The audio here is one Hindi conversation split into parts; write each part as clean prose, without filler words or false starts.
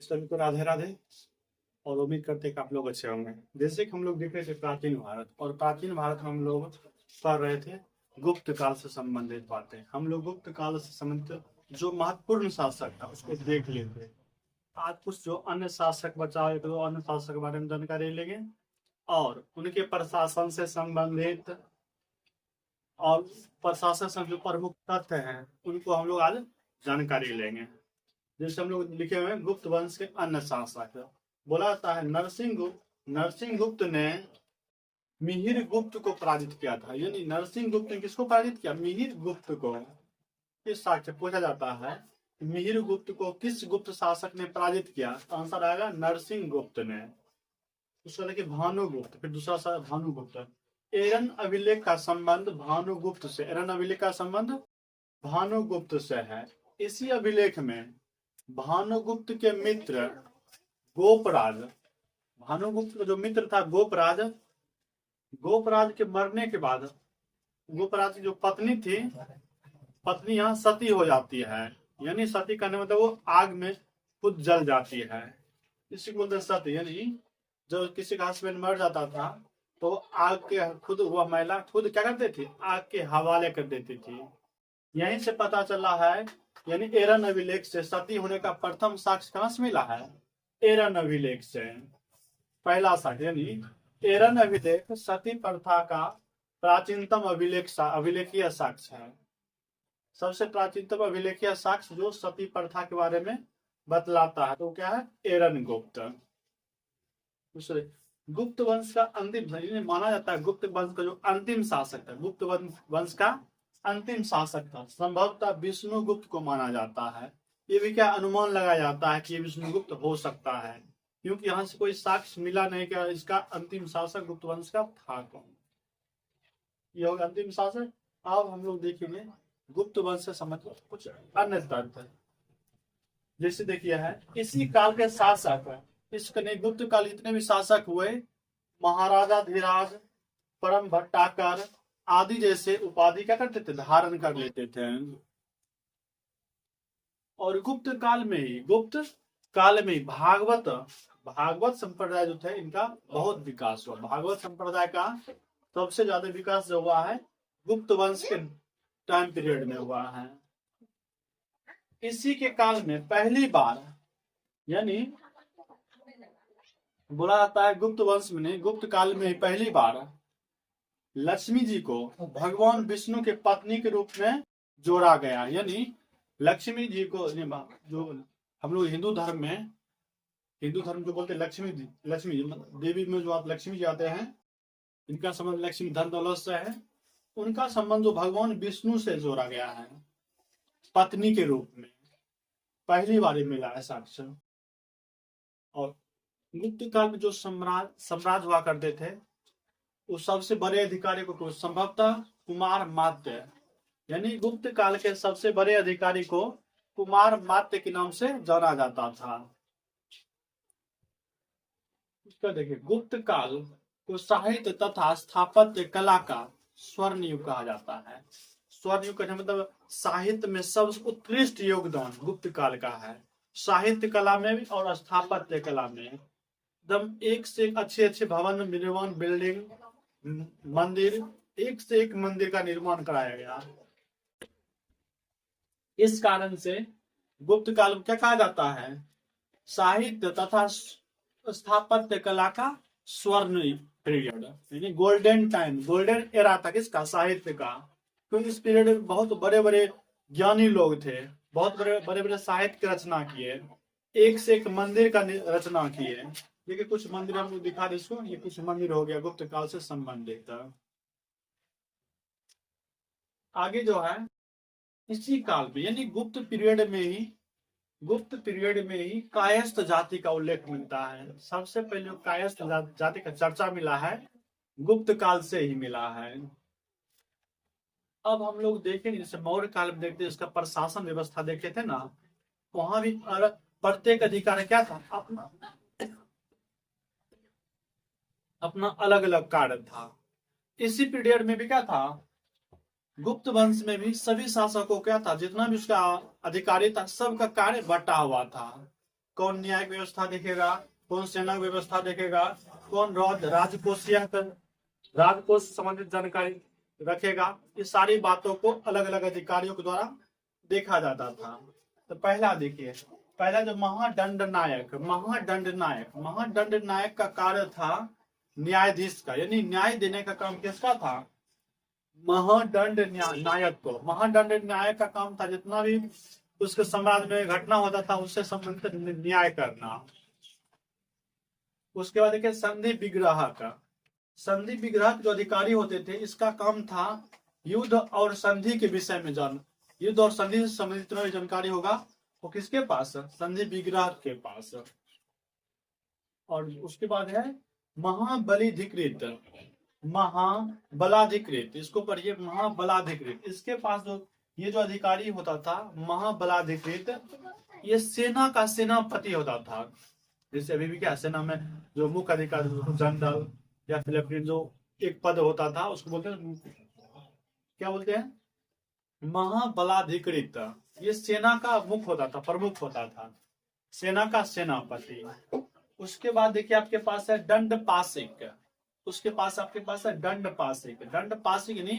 सभी को राधे राधे। और उम्मीद करते हैं कि आप लोग अच्छे होंगे। जैसे कि हम लोग देख रहे थे प्राचीन भारत, और प्राचीन भारत में हम लोग पढ़ रहे थे गुप्त काल से संबंधित बातें। हम लोग गुप्त काल से संबंधित जो महत्वपूर्ण शासक था उसको देख लेते। आज कुछ जो अन्य शासक बचा है तो अन्य शासक के बारे में जानकारी लेंगे, और उनके प्रशासन से संबंधित और प्रशासन से जो प्रमुख तथ्य हैं उनको हम लोग आज जानकारी लेंगे। जैसे हम लोग लिखे हुए हैं गुप्त वंश के अन्य शासक, बोला जाता है नरसिंह गुप्त ने मिहिर गुप्त को पराजित किया था। यानी नरसिंह गुप्त ने किसको पराजित किया? मिहिर गुप्त को। इस साक्ष्य पूछा जाता है मिहिर गुप्त को किस गुप्त शासक ने पराजित किया? तो आंसर आएगा नरसिंह गुप्त ने। दूसरा देखिए भानुगुप्त, फिर दूसरा भानुगुप्त। एरन अभिलेख का संबंध भानुगुप्त से, एरन अभिलेख का संबंध भानुगुप्त से है। इसी अभिलेख में भानुगुप्त के मित्र गोपराज, भानुगुप्त का जो मित्र था गोपराज, गोपराज के मरने के बाद गोपराज की जो पत्नी थी, पत्नी यहाँ सती हो जाती है। यानी सती करने मतलब वो आग में खुद जल जाती है, इसी को बोलते सती। यानी जब किसी का हस्बैंड मर जाता था तो आग के खुद वह महिला खुद क्या करती थी? आग के हवाले कर देती थी। यहीं से पता चला है, यानी एरन अभिलेख से सती होने का प्रथम साक्ष्य कहां से मिला है? एरन अभिलेख से पहला साक्ष्य। यानी एरन अभिलेख सती प्रथा का प्राचीनतम अभिलेखीय साक्ष्य है। सबसे प्राचीनतम अभिलेखीय साक्ष्य जो सती प्रथा के बारे में बतलाता है तो क्या है? एरन गुप्त। दूसरे गुप्त वंश का अंतिम माना जाता है, गुप्त वंश का जो अंतिम शासक था, गुप्त वंश का अंतिम शासक था संभवतः विष्णुगुप्त को माना जाता है। ये भी क्या अनुमान लगाया जाता है कि ये विष्णुगुप्त हो सकता है, क्योंकि यहाँ से कोई साक्ष्य मिला नहीं कि इसका अंतिम शासक गुप्त वंश का था कौन। ये होगा अंतिम शासक। अब हम लोग देखेंगे गुप्त वंश से संबंधित कुछ अन्य तथ्य। जैसे देखिए है इसी काल के शासक, इसके गुप्त काल इतने भी शासक हुए, महाराजा धीराज, परम भट्टाकर आदि जैसे उपाधि क्या करते थे? धारण कर लेते थे। और गुप्त काल में भागवत संप्रदाय जो थे इनका बहुत विकास हुआ। भागवत संप्रदाय का सबसे ज्यादा विकास जो हुआ है गुप्त वंश के टाइम पीरियड में हुआ है। इसी के काल में पहली बार, यानी बोला जाता है गुप्त वंश में गुप्त काल में पहली बार लक्ष्मी जी को भगवान विष्णु के पत्नी के रूप में जोड़ा गया। यानी लक्ष्मी जी को, जो हम लोग हिंदू धर्म जो बोलते हैं लक्ष्मी जी देवी में जो आप लक्ष्मी जी आते हैं, इनका संबंध लक्ष्मी धन दौलत से है। उनका संबंध जो भगवान विष्णु से जोड़ा गया है पत्नी के रूप में, पहली बार मिला है साक्ष्य। और गुप्त काल में जो सम्राट हुआ करते थे उस सबसे बड़े अधिकारी को संभवतः कुमार मात्य, यानी गुप्त काल के सबसे बड़े अधिकारी को कुमार मात्य के नाम से जाना जाता था। उसका देखिए गुप्त काल को साहित्य तथा स्थापत्य कला का स्वर्ण युग कहा जाता है। स्वर्ण युग का मतलब साहित्य में सबसे उत्कृष्ट योगदान गुप्त काल का है। साहित्य कला में भी और स्थापत्य कला में एकदम एक से एक अच्छे भवन निर्माण, बिल्डिंग, मंदिर, एक से एक मंदिर का निर्माण कराया गया। इस कारण से गुप्त काल क्या कहा जाता है? साहित्य तथा स्थापत्य कला का स्वर्ण पीरियड, यानी गोल्डन टाइम, गोल्डन एरा था किसका? साहित्य का। क्योंकि इस पीरियड में बहुत बड़े बड़े ज्ञानी लोग थे, बहुत बड़े बड़े साहित्य की रचना किए, एक से एक मंदिर का रचना किए। देखिए कुछ मंदिर हम लोग दिखा दे इसको, ये कुछ मंदिर हो गया गुप्त काल से संबंधित। आगे जो है इसी काल में, यानी गुप्त पीरियड में ही कायस्थ जाति का उल्लेख मिलता है। सबसे पहले कायस्थ जाति का चर्चा मिला है गुप्त काल से ही मिला है। अब हम लोग देखें जैसे मौर्य काल में देखते इसका प्रशासन व्यवस्था देखे थे ना, वहां भी प्रत्येक अधिकारी क्या था? अपना अलग अलग कार्य था। इसी पीरियड में भी क्या था? गुप्त वंश में भी सभी शासकों क्या था? जितना भी उसका अधिकारी था सबका कार्य बटा हुआ था। कौन न्यायिक व्यवस्था देखेगा, कौन सेना व्यवस्था देखेगा, कौन राजकोष से संबंधित जानकारी रखेगा। ये सारी बातों को अलग अलग अधिकारियों के द्वारा देखा जाता था। तो पहला देखिए, पहला जो महादंड नायक का कार्य था न्यायाधीश का, यानी न्याय देने का काम किसका था? महादंड नायक का काम था जितना भी उसके समाज में घटना होता था उससे संबंधित न्याय करना। उसके बाद देखिए संधि विग्रह जो अधिकारी होते थे, इसका काम था युद्ध और संधि के विषय में युद्ध और संधि से संबंधित जितना भी जानकारी होगा वो किसके पास? संधि विग्रह के पास। और उसके बाद है महाबलाधिकृत, इसको पढ़िए, महाबलाधिकृत। इसके पास ये जो अधिकारी होता था महाबलाधिकृत, ये सेना का सेनापति होता था। जैसे अभी भी क्या सेना में जो मुख्य अधिकारी जनरल या फिर जो एक पद होता था उसको बोलते हैं, क्या बोलते हैं? महाबलाधिकृत। ये सेना का मुख्य होता था, प्रमुख होता था, सेना का सेनापति। उसके बाद देखिए आपके पास है दंडपाशिक। दंडपाशिक यानी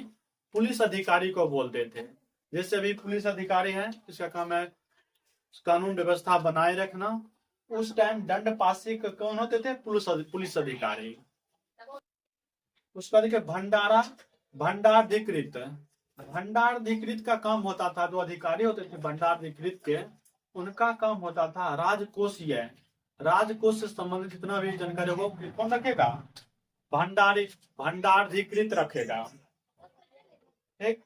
पुलिस अधिकारी को बोलते थे। जैसे अभी पुलिस अधिकारी है, इसका काम है कानून व्यवस्था बनाए रखना। उस टाइम दंडपाशिक कौन होते थे? पुलिस अधिकारी। उसका देखिए भंडाराधिकृत का काम होता था, जो अधिकारी होते थे भंडाराधिकृत के, उनका काम होता था राजकोष से संबंधित जितना भी जानकारी हो कौन रखेगा? भंडाराधिकृत रखेगा। ठीक।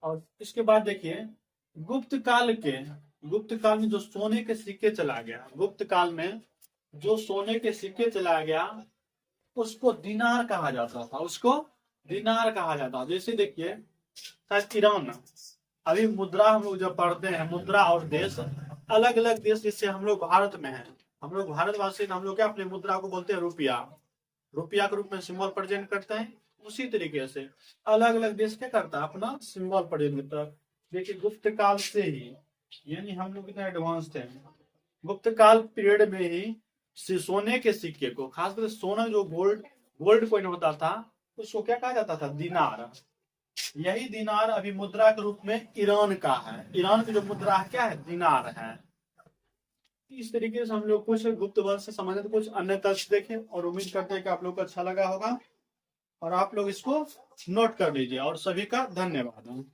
और इसके बाद देखिए गुप्त काल में जो सोने के सिक्के चला गया, उसको दिनार कहा जाता था। जैसे देखिए ईरान, अभी मुद्रा हम लोग जब पढ़ते हैं, मुद्रा और देश अलग अलग देश, जिससे हम लोग भारत में है, हम लोग भारतवासी, हम लोग क्या अपने मुद्रा को बोलते हैं रुपया के रूप में सिंबल प्रेजेंट करते हैं। उसी तरीके से अलग अलग देश क्या करता है? अपना सिंबल प्रेजेंट करता है। देखिए गुप्त काल से ही, यानी हम लोग कितने एडवांस थे, गुप्त काल पीरियड में ही सोने के सिक्के को, खासकर सोना जो गोल्ड कॉइन होता था, उसको क्या कहा जाता था? दिनार। यही दिनार अभी मुद्रा के रूप में ईरान का है। ईरान की जो मुद्रा है क्या है? दिनार है। इस तरीके से हम लोग कुछ गुप्त वंश से संबंधित कुछ अन्य तथ्य देखें और उम्मीद करते हैं कि आप लोग को अच्छा लगा होगा और आप लोग इसको नोट कर लीजिए। और सभी का धन्यवाद।